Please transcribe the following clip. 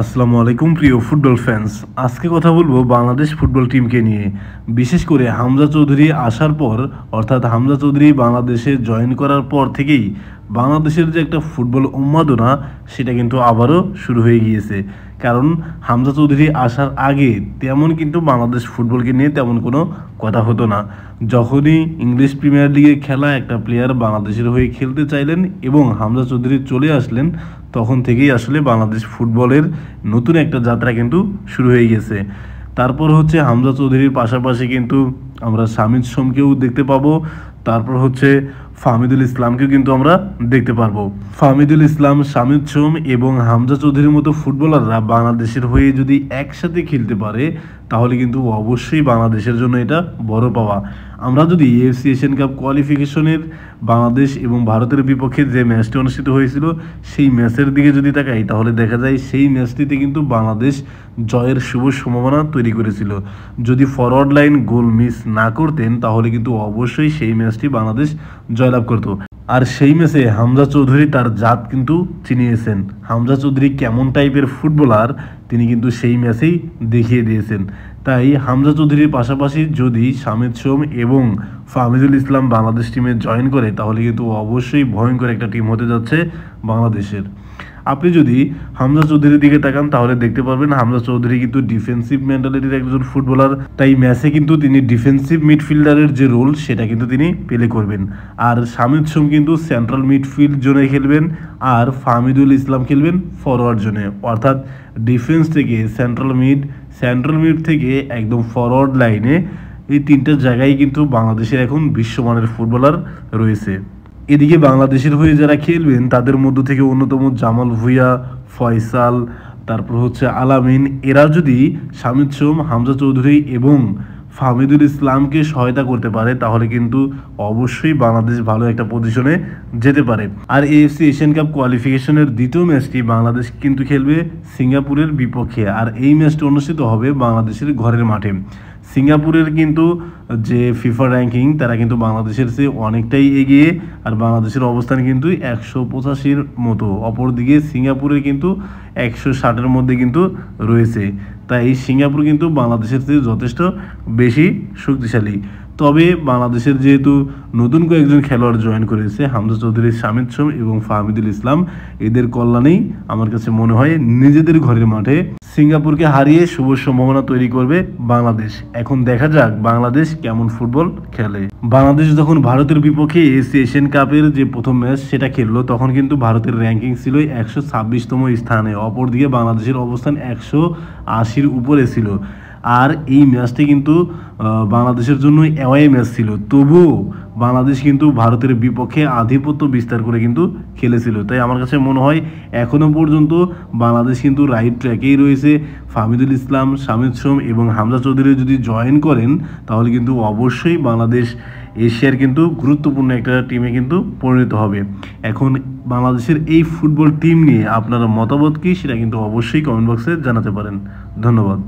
আসসালামু আলাইকুম প্রিয় ফুটবল ফ্যান্স। আজকে কথা বলবো বাংলাদেশ ফুটবল টিমকে নিয়ে। বিশেষ করে হামজা চৌধুরী আসার পর, অর্থাৎ হামজা চৌধুরী বাংলাদেশে জয়েন করার পর থেকেই বাংলাদেশের যে একটা ফুটবল উন্মাদনা সেটা কিন্তু আবারও শুরু হয়ে গিয়েছে। কারণ হামজা চৌধুরী আসার আগে তেমন কিন্তু বাংলাদেশ ফুটবলকে নিয়ে তেমন কোনো কথা হতো না। যখনই ইংলিশ প্রিমিয়ার লিগে খেলা একটা প্লেয়ার বাংলাদেশের হয়ে খেলতে চাইলেন এবং হামজা চৌধুরী চলে আসলেন, তখন থেকেই আসলে বাংলাদেশ ফুটবলের নতুন একটা যাত্রা কিন্তু শুরু হয়ে গেছে। তারপর হচ্ছে হামজা চৌধুরীর পাশাপাশি কিন্তু আমরা শামিদ সোমকেও দেখতে পাবো। তারপর হচ্ছে ফাহমিদুল ইসলামকেও কিন্তু আমরা দেখতে পারবো। ফাহমিদুল ইসলাম, শামিদ সোম এবং হামজা চৌধুরীর মতো ফুটবলাররা বাংলাদেশের হয়ে যদি একসাথে খেলতে পারে তাহলে কিন্তু অবশ্যই বাংলাদেশের জন্য এটা বড় পাওয়া। আমরা যদি এএফসি এশিয়ান কাপ কোয়ালিফিকেশনের বাংলাদেশ এবং ভারতের বিপক্ষে যে ম্যাচটি অনুষ্ঠিত হয়েছিল সেই ম্যাচের দিকে যদি তাকাই, তাহলে দেখা যায় সেই ম্যাচটিতে কিন্তু বাংলাদেশ জয়ের শুভ সম্ভাবনা তৈরি করেছিল। যদি ফরওয়ার্ড লাইন গোল মিস না করতেন তাহলে কিন্তু অবশ্যই সেই ম্যাচটি বাংলাদেশ জয়লাভ করত। আর সেই ম্যাচে হামজা চৌধুরী তার জাত কিন্তু চিনিয়েছেন। হামজা চৌধুরী কেমন টাইপের ফুটবলার তিনি কিন্তু সেই ম্যাচেই দেখিয়ে দিয়েছেন। তাই হামজা চৌধুরীর পাশাপাশি যদি শামিদ সোম এবং ফাহমিদুল ইসলাম বাংলাদেশ টিমে জয়েন করে তাহলে কিন্তু অবশ্যই ভয়ঙ্কর একটা টিম হতে যাচ্ছে বাংলাদেশের। আপনি যদি হামজা চৌধুরীর দিকে তাকান তাহলে দেখতে পারবেন হামজা চৌধুরী কিন্তু ডিফেন্সিভ মেন্টালিটির একজন ফুটবলার। তাই ম্যাচে কিন্তু তিনি ডিফেন্সিভ মিডফিল্ডারের যে রোল সেটা কিন্তু তিনি প্লে করবেন। আর শামিদ সোম কিন্তু সেন্ট্রাল মিডফিল্ড জোনে খেলবেন আর ফাহমিদুল ইসলাম খেলবেন ফরওয়ার্ড জোনে, অর্থাৎ ডিফেন্স থেকে সেন্ট্রাল মিড থেকে একদম ফরওয়ার্ড লাইনে এই তিনটা জায়গায় কিন্তু বাংলাদেশের এখন বিশ্বমানের ফুটবলার রয়েছে। এদিকে বাংলাদেশের হয়ে যারা খেলবেন তাদের মধ্য থেকে অন্যতম জামাল ভুঁইয়া, ফয়সাল, তারপর হচ্ছে আলামিন, এরা যদি শামিদ সোম, হামজা চৌধুরী এবং ফাহমিদুল ইসলামকে সহায়তা করতে পারে তাহলে কিন্তু অবশ্যই বাংলাদেশ ভালো একটা পজিশনে যেতে পারে। আর এএফসি এশিয়ান কাপ কোয়ালিফিকেশনের দ্বিতীয় ম্যাচটি বাংলাদেশ কিন্তু খেলবে সিঙ্গাপুরের বিপক্ষে। আর এই ম্যাচটি অনুষ্ঠিত হবে বাংলাদেশের ঘরের মাঠে। সিঙ্গাপুরের কিন্তু যে ফিফা র্যাঙ্কিং তারা কিন্তু বাংলাদেশের চেয়ে অনেকটাই এগিয়ে, আর বাংলাদেশের অবস্থান কিন্তু 185-র মতো। অপরদিকে সিঙ্গাপুরের কিন্তু 160-এর মধ্যে কিন্তু রয়েছে। তাই সিঙ্গাপুর কিন্তু বাংলাদেশের চেয়ে যথেষ্ট বেশি শক্তিশালী। তবে বাংলাদেশের যেহেতু নতুন কয়েকজন খেলোয়াড় জয়েন করেছে, হামজা চৌধুরী, শামিদ সোম এবং ফাহমিদুল ইসলাম, এদের কল্যাণেই আমার কাছে মনে হয় নিজেদের ঘরের মাঠে সিঙ্গাপুরকে হারিয়ে শুভ সম্ভাবনা তৈরি করবে বাংলাদেশ। এখন দেখা যাক বাংলাদেশ কেমন ফুটবল খেলে। বাংলাদেশ যখন ভারতের বিপক্ষে এশিয়ান কাপের যে প্রথম ম্যাচ সেটা খেললো তখন কিন্তু ভারতের র্যাঙ্কিং ছিল 126তম স্থানে। অপরদিকে বাংলাদেশের অবস্থান 180-র উপরে ছিল। আর এই ম্যাচটি কিন্তু বাংলাদেশের জন্য অ্যাওয়ে ম্যাচ ছিল, তবুও বাংলাদেশ কিন্তু ভারতের বিপক্ষে আধিপত্য বিস্তার করে কিন্তু খেলেছিল। তাই আমার কাছে মনে হয় এখনও পর্যন্ত বাংলাদেশ কিন্তু রাইট ট্র্যাকেই রয়েছে। ফাহমিদুল ইসলাম, শামিদ সোম এবং হামজা চৌধুরী যদি জয়েন করেন তাহলে কিন্তু অবশ্যই বাংলাদেশ এশিয়ার কিন্তু গুরুত্বপূর্ণ একটা টিমে কিন্তু পরিণত হবে। এখন বাংলাদেশের এই ফুটবল টিম নিয়ে আপনারা মতামত কী সেটা কিন্তু অবশ্যই কমেন্ট বক্সে জানাতে পারেন। ধন্যবাদ।